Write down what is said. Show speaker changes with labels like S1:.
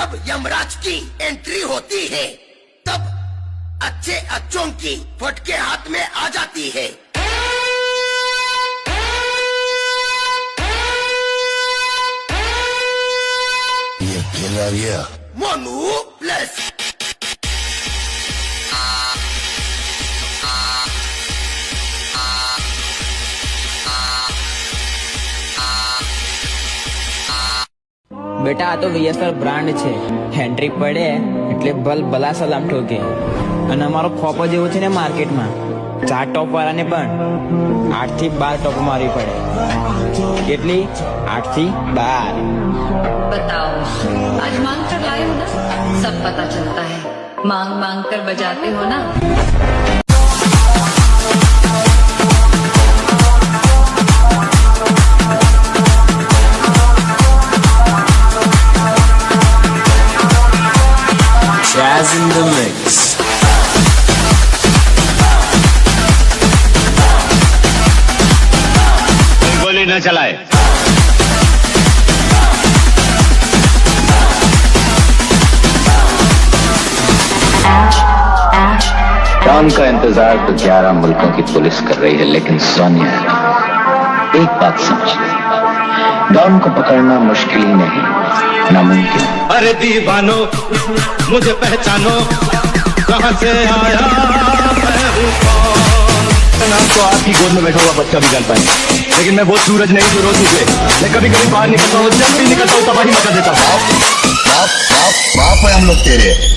S1: जब यमराज की एंट्री होती है तब अच्छे अच्छों की फटके हाथ में आ जाती है।
S2: ये खिलाड़िया
S1: मोनू प्लस
S3: બેટા આ તો વીએસઆર બ્રાન્ડ છે, હેન્ડ્રિક પડે એટલે ભલા સલામ ઠોકે. અને અમારો ખોપો જેવો છે ને માર્કેટમાં 4 ટોપ વાળાને પણ 8 થી 12 ટોપ મારવી પડે. કેટલી? 8 થી 12.
S4: बताओ, आज मांग कर लाए हो ना, सब पता चलता है. मांग मांग कर बजाते हो ना.
S2: Jazz in the mix.
S5: गोली न चलाए.
S6: डॉन का इंतजार तो 11 मुल्कों की पुलिस कर रही है, लेकिन सोनिया एक बात समझिए, डॉन को पकड़ना मुश्किल ही नहीं, नामुमकिन.
S5: अरे दीवानो मुझे पहचानो, कहाँ से आया मैं हूँ कौन. नाम तो आपकी गोद में बैठा हुआ बच्चा भी जानता है, लेकिन मैं वो सूरज नहीं जो रोज निकले. मैं कभी कभी बाहर निकलता हूँ, जब भी निकलता हूँ तबाही मचा देता हूँ.
S2: बाप है हम लोग तेरे.